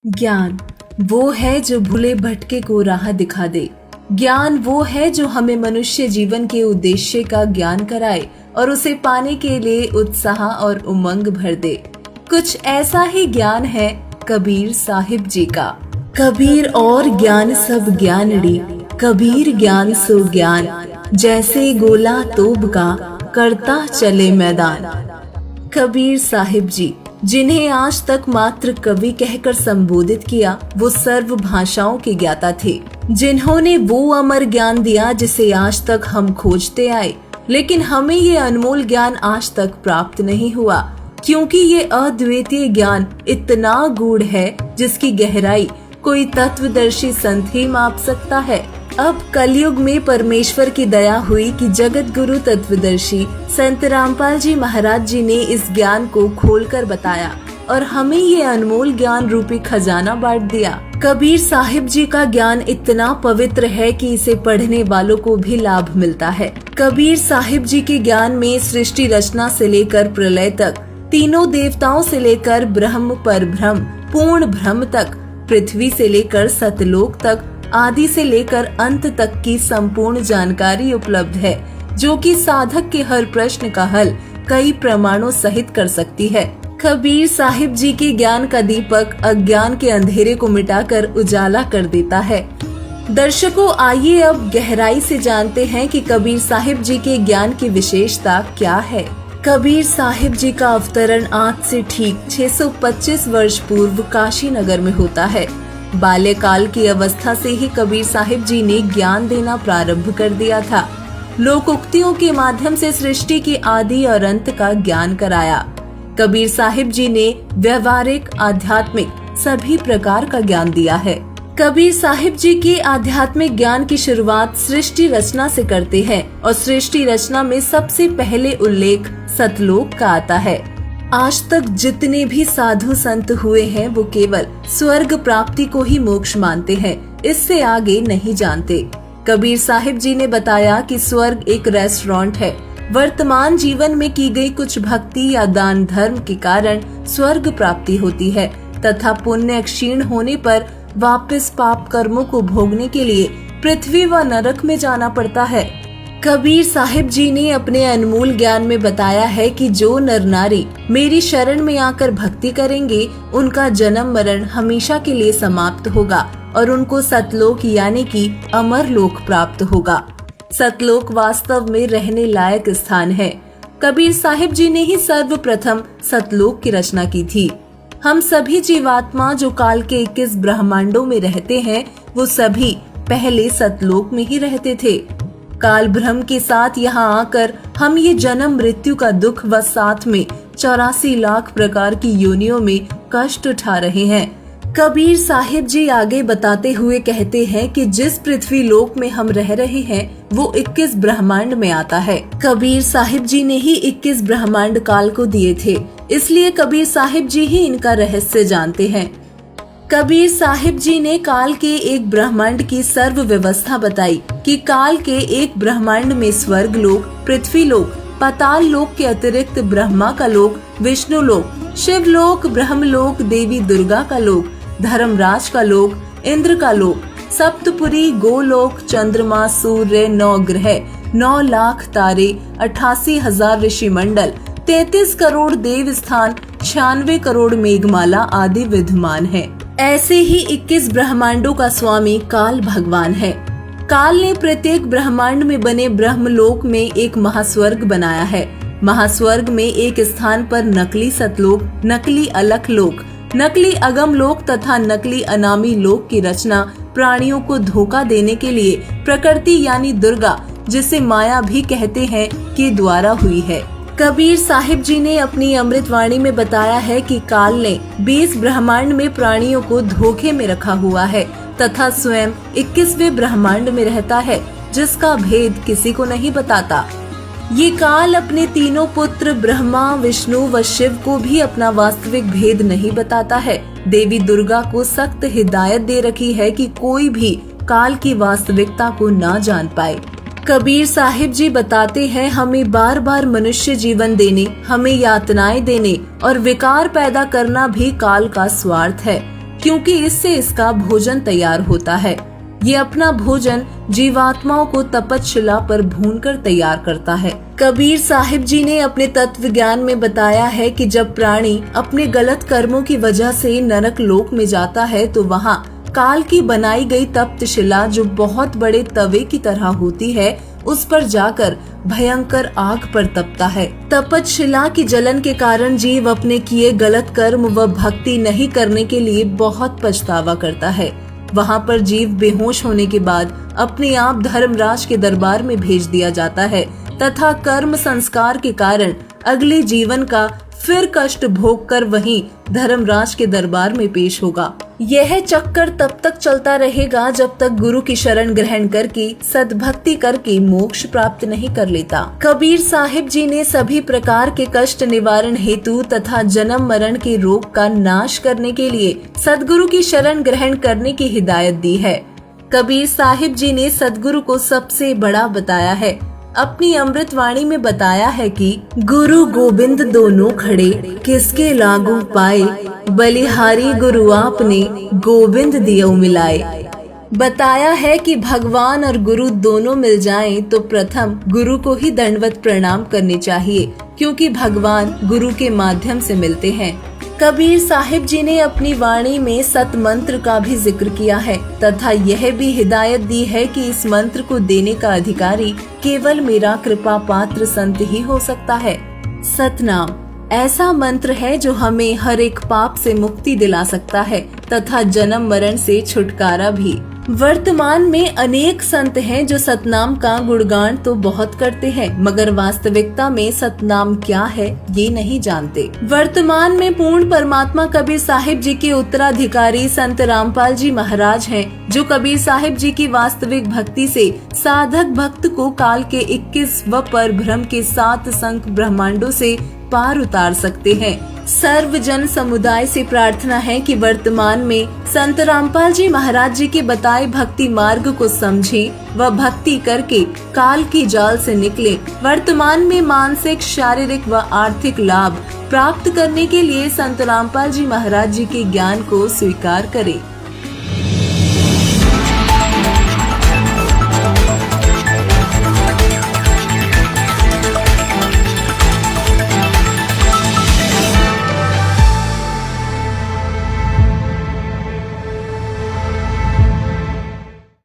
ज्ञान वो है जो भूले भटके को राह दिखा दे। ज्ञान वो है जो हमें मनुष्य जीवन के उद्देश्य का ज्ञान कराए और उसे पाने के लिए उत्साह और उमंग भर दे। कुछ ऐसा ही ज्ञान है कबीर साहिब जी का। कबीर और ज्ञान सब ज्ञानड़ी, कबीर ज्ञान सो ज्ञान, जैसे गोला तोब का करता चले मैदान। कबीर साहिब जी, जिन्हें आज तक मात्र कवि कहकर संबोधित किया, वो सर्व भाषाओं के ज्ञाता थे। जिन्होंने वो अमर ज्ञान दिया जिसे आज तक हम खोजते आए, लेकिन हमें ये अनमोल ज्ञान आज तक प्राप्त नहीं हुआ, क्योंकि ये अद्वितीय ज्ञान इतना गूढ़ है जिसकी गहराई कोई तत्वदर्शी संत ही माप सकता है। अब कलयुग में परमेश्वर की दया हुई कि जगत गुरु तत्वदर्शी संत रामपाल जी महाराज जी ने इस ज्ञान को खोलकर बताया और हमें ये अनमोल ज्ञान रूपी खजाना बांट दिया। कबीर साहिब जी का ज्ञान इतना पवित्र है कि इसे पढ़ने वालों को भी लाभ मिलता है। कबीर साहिब जी के ज्ञान में सृष्टि रचना से लेकर प्रलय तक, तीनों देवताओं से लेकर ब्रह्म पर ब्रह्म पूर्ण ब्रह्म तक, पृथ्वी से लेकर सतलोक तक, आदि से लेकर अंत तक की संपूर्ण जानकारी उपलब्ध है, जो कि साधक के हर प्रश्न का हल कई प्रमाणों सहित कर सकती है। कबीर साहिब जी के ज्ञान का दीपक अज्ञान के अंधेरे को मिटाकर उजाला कर देता है। दर्शकों, आइए अब गहराई से जानते हैं कि कबीर साहिब जी के ज्ञान की विशेषता क्या है। कबीर साहिब जी का अवतरण आज से ठीक 625 वर्ष पूर्व काशी नगर में होता है। बाल्यकाल की अवस्था से ही कबीर साहिब जी ने ज्ञान देना प्रारंभ कर दिया था। लोकोक्तियों के माध्यम से सृष्टि के आदि और अंत का ज्ञान कराया। कबीर साहिब जी ने व्यवहारिक, आध्यात्मिक सभी प्रकार का ज्ञान दिया है। कबीर साहिब जी के आध्यात्मिक ज्ञान की शुरुआत सृष्टि रचना से करते हैं और सृष्टि रचना में सबसे पहले उल्लेख सतलोक का आता है। आज तक जितने भी साधु संत हुए हैं वो केवल स्वर्ग प्राप्ति को ही मोक्ष मानते हैं, इससे आगे नहीं जानते। कबीर साहिब जी ने बताया कि स्वर्ग एक रेस्टोरेंट है। वर्तमान जीवन में की गई कुछ भक्ति या दान धर्म के कारण स्वर्ग प्राप्ति होती है तथा पुण्य क्षीण होने पर वापस पाप कर्मों को भोगने के लिए पृथ्वी व नरक में जाना पड़ता है। कबीर साहिब जी ने अपने अनमोल ज्ञान में बताया है कि जो नर नारी मेरी शरण में आकर भक्ति करेंगे, उनका जन्म मरण हमेशा के लिए समाप्त होगा और उनको सतलोक यानी कि अमर लोक प्राप्त होगा। सतलोक वास्तव में रहने लायक स्थान है। कबीर साहिब जी ने ही सर्वप्रथम सतलोक की रचना की थी। हम सभी जीवात्मा जो काल के 21 ब्रह्मांडों में रहते हैं, वो सभी पहले सतलोक में ही रहते थे। काल ब्रह्म के साथ यहाँ आकर हम ये जन्म मृत्यु का दुख व साथ में 84 लाख प्रकार की योनियों में कष्ट उठा रहे हैं। कबीर साहिब जी आगे बताते हुए कहते हैं कि जिस पृथ्वी लोक में हम रह रहे हैं वो 21 ब्रह्मांड में आता है। कबीर साहिब जी ने ही 21 ब्रह्मांड काल को दिए थे, इसलिए कबीर साहिब जी ही इनका रहस्य जानते हैं। कबीर साहिब जी ने काल के एक ब्रह्मांड की सर्व व्यवस्था बताई कि काल के एक ब्रह्मांड में स्वर्ग लोक, पृथ्वी लोक, पाताल लोक के अतिरिक्त ब्रह्मा का लोक, विष्णु लोक, शिव लोक, ब्रह्म लोक, देवी दुर्गा का लोक, धर्मराज का लोक, इंद्र का लोक, सप्तपुरी, गोलोक, चंद्रमा, सूर्य, 9 ग्रह, 9 लाख तारे, 88,000 ऋषि मंडल, 33 करोड़ देव स्थान, 96 करोड़ मेघमाला आदि विद्यमान है। ऐसे ही 21 ब्रह्मांडों का स्वामी काल भगवान है। काल ने प्रत्येक ब्रह्मांड में बने ब्रह्मलोक में एक महास्वर्ग बनाया है। महास्वर्ग में एक स्थान पर नकली सतलोक, नकली अलख लोक, नकली अगम लोक तथा नकली अनामी लोक की रचना प्राणियों को धोखा देने के लिए प्रकृति यानी दुर्गा, जिसे माया भी कहते हैं, के द्वारा हुई है। कबीर साहिब जी ने अपनी अमृतवाणी में बताया है कि काल ने 20 ब्रह्मांड में प्राणियों को धोखे में रखा हुआ है तथा स्वयं 21वें ब्रह्मांड में रहता है, जिसका भेद किसी को नहीं बताता। ये काल अपने तीनों पुत्र ब्रह्मा, विष्णु व शिव को भी अपना वास्तविक भेद नहीं बताता है। देवी दुर्गा को सख्त हिदायत दे रखी है कि कोई भी काल की वास्तविकता को ना जान पाए। कबीर साहिब जी बताते हैं, हमें बार बार मनुष्य जीवन देने, हमें यातनाएं देने और विकार पैदा करना भी काल का स्वार्थ है। क्योंकि इससे इसका भोजन तैयार होता है। ये अपना भोजन जीवात्माओं को तपतशिला पर भूनकर तैयार करता है। कबीर साहिब जी ने अपने तत्व ज्ञान में बताया है कि जब प्राणी अपने गलत कर्मों की वजह से नरक लोक में जाता है तो वहाँ काल की बनाई गई तप्तशिला, जो बहुत बड़े तवे की तरह होती है, उस पर जाकर भयंकर आग पर तपता है। तपतशिला की जलन के कारण जीव अपने किए गलत कर्म व भक्ति नहीं करने के लिए बहुत पछतावा करता है। वहाँ पर जीव बेहोश होने के बाद अपने आप धर्मराज के दरबार में भेज दिया जाता है तथा कर्म संस्कार के कारण अगले जीवन का फिर कष्ट भोग कर वहीं धर्मराज के दरबार में पेश होगा। यह चक्कर तब तक चलता रहेगा जब तक गुरु की शरण ग्रहण करके सद्भक्ति करके मोक्ष प्राप्त नहीं कर लेता। कबीर साहिब जी ने सभी प्रकार के कष्ट निवारण हेतु तथा जन्म मरण के रोग का नाश करने के लिए सद्गुरु की शरण ग्रहण करने की हिदायत दी है। कबीर साहिब जी ने सद्गुरु को सबसे बड़ा बताया है। अपनी अमृत वाणी में बताया है कि गुरु गोविंद दोनों खड़े किसके लागू पाए, बलिहारी गुरु आपने गोविंद दियो मिलाए। बताया है कि भगवान और गुरु दोनों मिल जाएं तो प्रथम गुरु को ही दंडवत प्रणाम करने चाहिए, क्योंकि भगवान गुरु के माध्यम से मिलते हैं। कबीर साहिब जी ने अपनी वाणी में सत मंत्र का भी जिक्र किया है तथा यह भी हिदायत दी है कि इस मंत्र को देने का अधिकारी केवल मेरा कृपा पात्र संत ही हो सकता है। सतनाम ऐसा मंत्र है जो हमें हर एक पाप से मुक्ति दिला सकता है तथा जन्म मरण से छुटकारा भी। वर्तमान में अनेक संत हैं जो सतनाम का गुणगान तो बहुत करते हैं, मगर वास्तविकता में सतनाम क्या है ये नहीं जानते। वर्तमान में पूर्ण परमात्मा कबीर साहिब जी के उत्तराधिकारी संत रामपाल जी महाराज हैं, जो कबीर साहिब जी की वास्तविक भक्ति से साधक भक्त को काल के 21 व परब्रह्म के 7 संख ब्रह्मांडों से पार उतार सकते हैं। सर्व जन समुदाय से प्रार्थना है कि वर्तमान में संत रामपाल जी महाराज जी के बताए भक्ति मार्ग को समझें व भक्ति करके काल की जाल से निकले। वर्तमान में मानसिक, शारीरिक व आर्थिक लाभ प्राप्त करने के लिए संत रामपाल जी महाराज जी के ज्ञान को स्वीकार करें।